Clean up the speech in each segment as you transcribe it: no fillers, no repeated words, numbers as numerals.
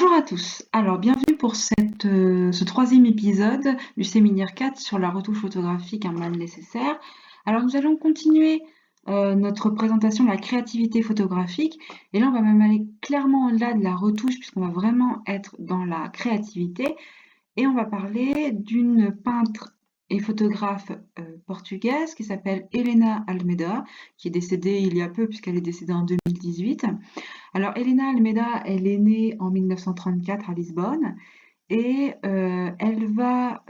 Bonjour à tous. Alors, bienvenue pour ce troisième épisode du séminaire 4 sur la retouche photographique, un mal nécessaire. Alors, nous allons continuer notre présentation de la créativité photographique. Et là, on va même aller clairement au-delà de la retouche, puisqu'on va vraiment être dans la créativité. Et on va parler d'une peintre et photographe portugaise qui s'appelle Helena Almeida, qui est décédée il y a peu, puisqu'elle est décédée en 2018. Alors, Helena Almeida, elle est née en 1934 à Lisbonne et elle va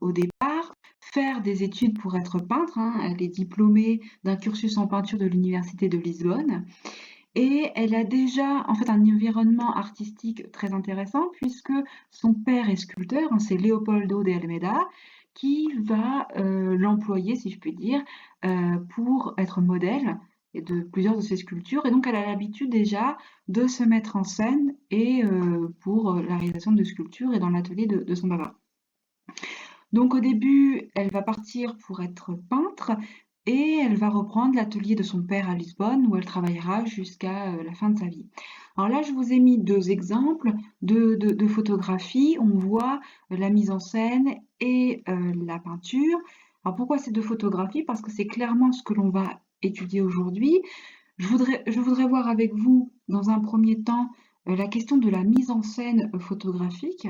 au départ faire des études pour être peintre, hein. Elle est diplômée d'un cursus en peinture de l'Université de Lisbonne et elle a déjà en fait un environnement artistique très intéressant puisque son père est sculpteur, hein, c'est Leopoldo de Almeida, qui va l'employer, si je puis dire, pour être modèle de plusieurs de ses sculptures. Et donc elle a l'habitude déjà de se mettre en scène et pour la réalisation de sculptures et dans l'atelier de son papa. Donc au début, elle va partir pour être peintre et elle va reprendre l'atelier de son père à Lisbonne où elle travaillera jusqu'à la fin de sa vie. Alors là, je vous ai mis deux exemples de photographies. On voit la mise en scène et la peinture. Alors pourquoi ces deux photographies? Parce que c'est clairement ce que l'on va étudier aujourd'hui. Je voudrais voir avec vous, dans un premier temps, la question de la mise en scène photographique,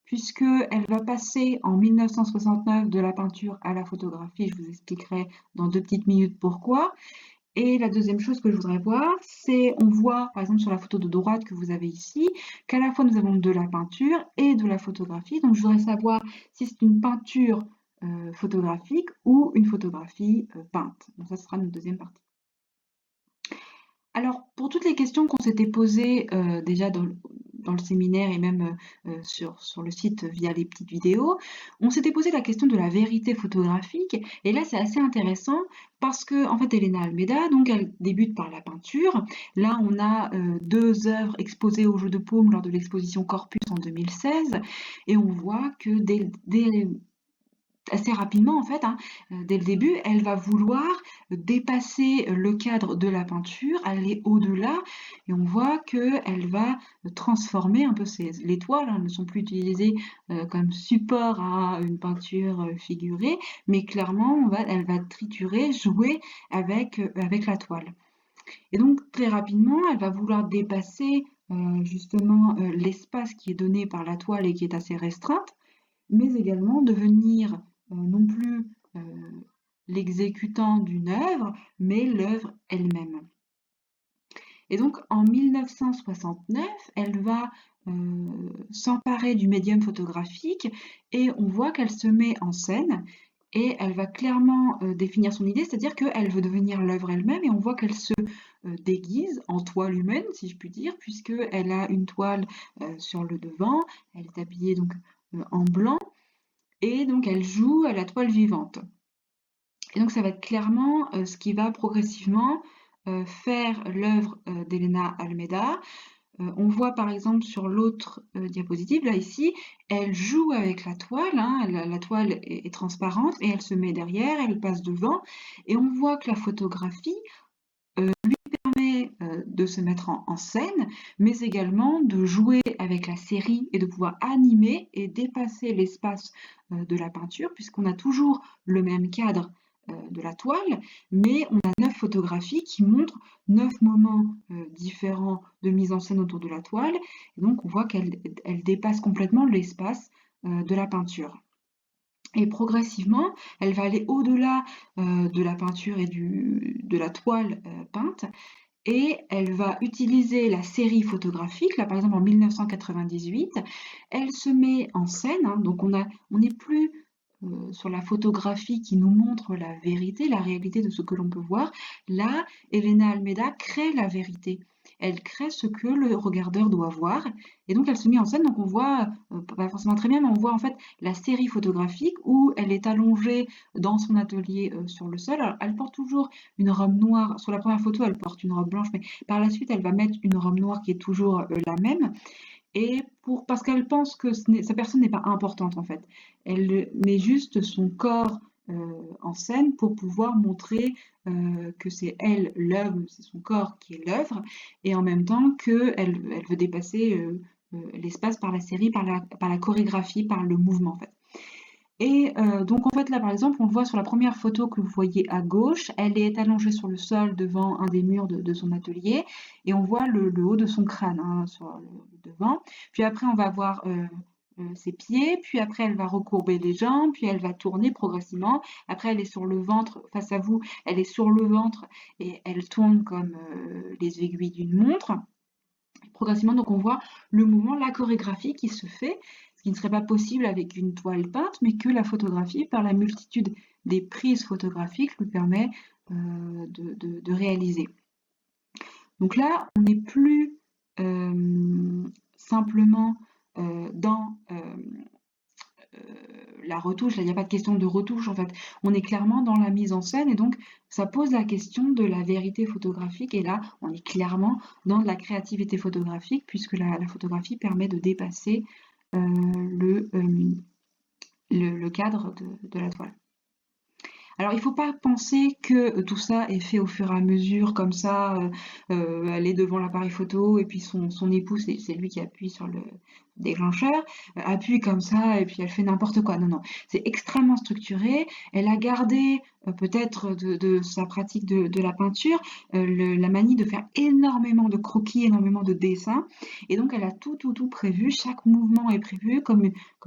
puisqu'elle va passer en 1969 de la peinture à la photographie. Je vous expliquerai dans 2 petites minutes pourquoi. Et la deuxième chose que je voudrais voir, c'est, on voit par exemple sur la photo de droite que vous avez ici, qu'à la fois nous avons de la peinture et de la photographie. Donc je voudrais savoir si c'est une peinture photographique ou une photographie peinte. Donc ça sera notre deuxième partie. Alors, pour toutes les questions qu'on s'était posées déjà dans le séminaire et même sur le site via les petites vidéos, on s'était posé la question de la vérité photographique. Et là, c'est assez intéressant parce que, en fait, Helena Almeida, donc, elle débute par la peinture. Là, on a deux œuvres exposées au Jeu de Paume lors de l'exposition Corpus en 2016. Et on voit que assez rapidement en fait, hein, dès le début, elle va vouloir dépasser le cadre de la peinture, aller au-delà et on voit qu'elle va transformer un peu les toiles, hein, ne sont plus utilisées comme support à une peinture figurée, mais clairement elle va triturer, jouer avec la toile. Et donc très rapidement, elle va vouloir dépasser justement l'espace qui est donné par la toile et qui est assez restreinte, mais également devenir non plus l'exécutant d'une œuvre, mais l'œuvre elle-même. Et donc en 1969, elle va s'emparer du médium photographique et on voit qu'elle se met en scène et elle va clairement définir son idée, c'est-à-dire qu'elle veut devenir l'œuvre elle-même et on voit qu'elle se déguise en toile humaine, si je puis dire, puisqu'elle a une toile sur le devant, elle est habillée donc en blanc et donc elle joue à la toile vivante. Et donc ça va être clairement ce qui va progressivement faire l'œuvre d'Helena Almeida. On voit par exemple sur l'autre diapositive, là ici, elle joue avec la toile, hein, la toile est transparente et elle se met derrière, elle passe devant et on voit que la photographie lui permet de se mettre en scène, mais également de jouer avec la série et de pouvoir animer et dépasser l'espace de la peinture, puisqu'on a toujours le même cadre de la toile, mais on a 9 photographies qui montrent 9 moments différents de mise en scène autour de la toile, et donc on voit qu'elle dépasse complètement l'espace de la peinture. Et progressivement, elle va aller au-delà de la peinture et de la toile peinte, et elle va utiliser la série photographique. Là, par exemple, en 1998, elle se met en scène, hein, donc on n'est plus sur la photographie qui nous montre la vérité, la réalité de ce que l'on peut voir. Là, Helena Almeida crée la vérité. Elle crée ce que le regardeur doit voir. Et donc, elle se met en scène. Donc, on voit, pas forcément très bien, mais on voit en fait la série photographique où elle est allongée dans son atelier sur le sol. Alors, elle porte toujours une robe noire. Sur la première photo, elle porte une robe blanche, mais par la suite, elle va mettre une robe noire qui est toujours la même. Et parce qu'elle pense que sa personne n'est pas importante en fait. Elle met juste son corps en scène pour pouvoir montrer que c'est elle l'œuvre, c'est son corps qui est l'œuvre, et en même temps qu'elle veut dépasser l'espace par la série, par la chorégraphie, par le mouvement en fait. Et donc en fait là par exemple on le voit sur la première photo que vous voyez à gauche, elle est allongée sur le sol devant un des murs de son atelier et on voit le haut de son crâne hein, sur le devant. Puis après on va voir ses pieds, puis après elle va recourber les jambes, puis elle va tourner progressivement. Après elle est sur le ventre, face à vous, elle est sur le ventre et elle tourne comme les aiguilles d'une montre progressivement. Donc on voit le mouvement, la chorégraphie qui se fait, ce qui ne serait pas possible avec une toile peinte, mais que la photographie, par la multitude des prises photographiques, lui permet de réaliser. Donc là, on n'est plus simplement dans la retouche, là il n'y a pas de question de retouche en fait, on est clairement dans la mise en scène et donc ça pose la question de la vérité photographique et là on est clairement dans de la créativité photographique puisque la photographie permet de dépasser le cadre de la toile. Alors il ne faut pas penser que tout ça est fait au fur et à mesure, comme ça, elle est devant l'appareil photo et puis son époux, c'est lui qui appuie sur le déclencheur, appuie comme ça et puis elle fait n'importe quoi. Non, non, c'est extrêmement structuré. Elle a gardé peut-être de sa pratique de la peinture la manie de faire énormément de croquis, énormément de dessins et donc elle a tout prévu, chaque mouvement est prévu comme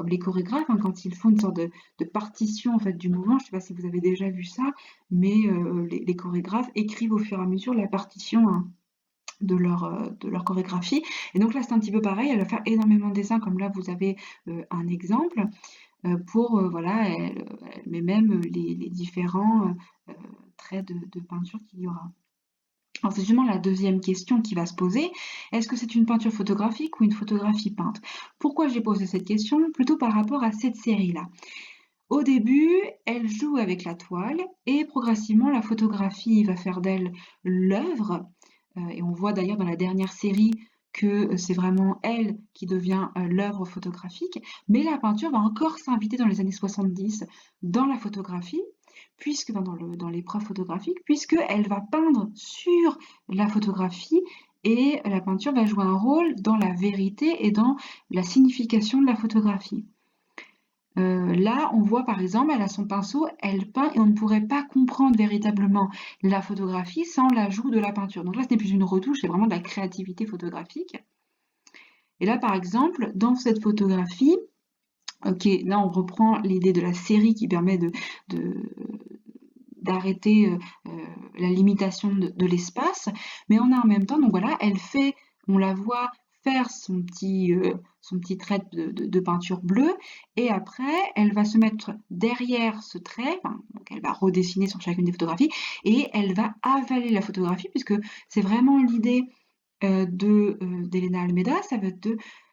les chorégraphes hein, quand ils font une sorte de partition en fait du mouvement. Je ne sais pas si vous avez déjà vu ça, mais les chorégraphes écrivent au fur et à mesure la partition hein, de leur chorégraphie. Et donc là, c'est un petit peu pareil, elle va faire énormément de dessins, comme là, vous avez un exemple, pour, voilà, elle met même les différents traits de peinture qu'il y aura. Alors c'est justement la deuxième question qui va se poser. Est-ce que c'est une peinture photographique ou une photographie peinte? Pourquoi j'ai posé cette question? Plutôt par rapport à cette série-là. Au début, elle joue avec la toile et progressivement la photographie va faire d'elle l'œuvre. Et on voit d'ailleurs dans la dernière série que c'est vraiment elle qui devient l'œuvre photographique. Mais la peinture va encore s'inviter dans les années 70 dans la photographie, puisque dans l'épreuve photographique, puisqu'elle va peindre sur la photographie et la peinture va jouer un rôle dans la vérité et dans la signification de la photographie. Là, on voit par exemple, elle a son pinceau, elle peint et on ne pourrait pas comprendre véritablement la photographie sans l'ajout de la peinture. Donc là, ce n'est plus une retouche, c'est vraiment de la créativité photographique. Et là, par exemple, dans cette photographie, ok, là on reprend l'idée de la série qui permet d'arrêter la limitation de l'espace, mais on a en même temps, donc voilà, on la voit faire son petit trait de peinture bleue et après elle va se mettre derrière ce trait, enfin, donc elle va redessiner sur chacune des photographies et elle va avaler la photographie puisque c'est vraiment l'idée d'Elena Almeida, ça va être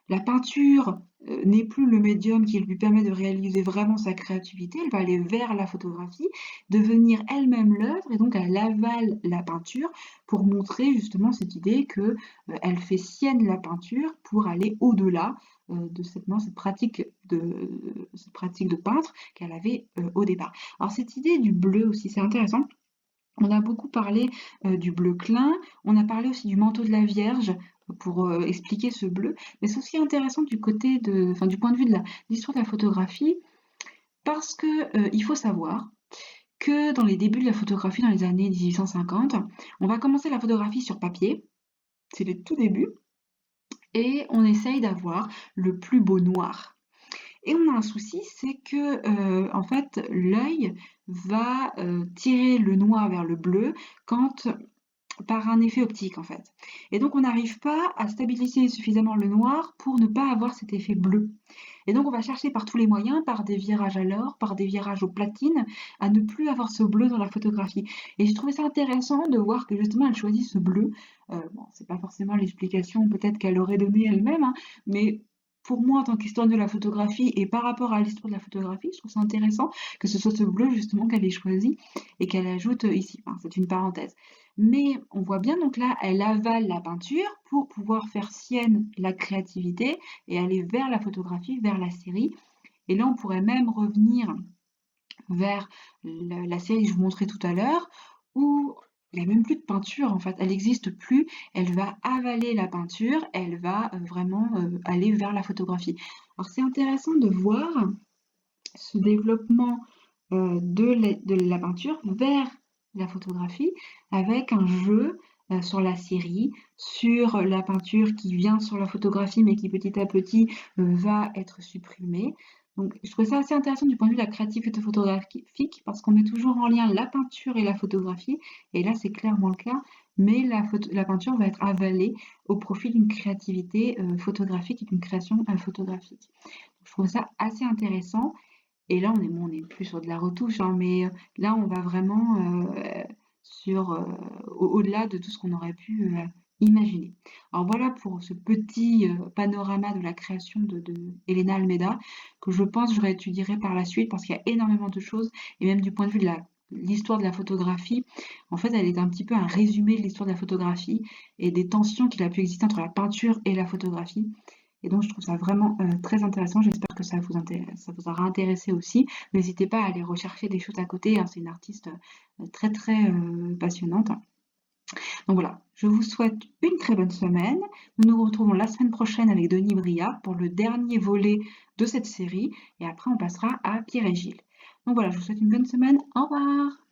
la peinture n'est plus le médium qui lui permet de réaliser vraiment sa créativité, elle va aller vers la photographie, devenir elle-même l'œuvre et donc elle avale la peinture pour montrer justement cette idée que elle fait sienne la peinture pour aller au-delà de cette pratique de peintre qu'elle avait au départ. Alors cette idée du bleu aussi, c'est intéressant. On a beaucoup parlé du bleu clin, on a parlé aussi du manteau de la Vierge pour expliquer ce bleu, mais c'est aussi intéressant du point de vue de l'histoire de la photographie, parce que il faut savoir que dans les débuts de la photographie, dans les années 1850, on va commencer la photographie sur papier, c'est les tout débuts, et on essaye d'avoir le plus beau noir. Et on a un souci, c'est que en fait, l'œil va tirer le noir vers le bleu par un effet optique en fait. Et donc on n'arrive pas à stabiliser suffisamment le noir pour ne pas avoir cet effet bleu. Et donc on va chercher par tous les moyens, par des virages à l'or, par des virages aux platines, à ne plus avoir ce bleu dans la photographie. Et j'ai trouvé ça intéressant de voir que justement elle choisit ce bleu. Bon, c'est pas forcément l'explication peut-être qu'elle aurait donnée elle-même, hein, mais pour moi, en tant qu'historienne de la photographie et par rapport à l'histoire de la photographie, je trouve ça intéressant que ce soit ce bleu justement qu'elle ait choisi et qu'elle ajoute ici. Enfin, c'est une parenthèse. Mais on voit bien donc là, elle avale la peinture pour pouvoir faire sienne la créativité et aller vers la photographie, vers la série. Et là, on pourrait même revenir vers la série que je vous montrais tout à l'heure, où Il y a même plus de peinture en fait, elle n'existe plus, elle va avaler la peinture, elle va, vraiment, aller vers la photographie. Alors c'est intéressant de voir ce développement de la peinture vers la photographie avec un jeu sur la série, sur la peinture qui vient sur la photographie mais qui petit à petit va être supprimée. Donc je trouve ça assez intéressant du point de vue de la créativité photographique parce qu'on met toujours en lien la peinture et la photographie et là c'est clairement le cas, mais la peinture va être avalée au profit d'une créativité photographique et d'une création photographique. Je trouve ça assez intéressant et là, on est plus sur de la retouche, hein, mais là, on va vraiment sur au-delà de tout ce qu'on aurait pu imaginer. Alors voilà pour ce petit panorama de la création de Elena Almeida, que je pense je réétudierai par la suite parce qu'il y a énormément de choses, et même du point de vue de l'histoire de la photographie, en fait, elle est un petit peu un résumé de l'histoire de la photographie et des tensions qu'il a pu exister entre la peinture et la photographie. Et donc, je trouve ça vraiment très intéressant. J'espère que ça vous aura intéressé aussi. N'hésitez pas à aller rechercher des choses à côté, hein. C'est une artiste très très passionnante. Donc voilà, je vous souhaite une très bonne semaine. Nous nous retrouvons la semaine prochaine avec Denis Bria pour le dernier volet de cette série. Et après, on passera à Pierre et Gilles. Donc voilà, je vous souhaite une bonne semaine. Au revoir!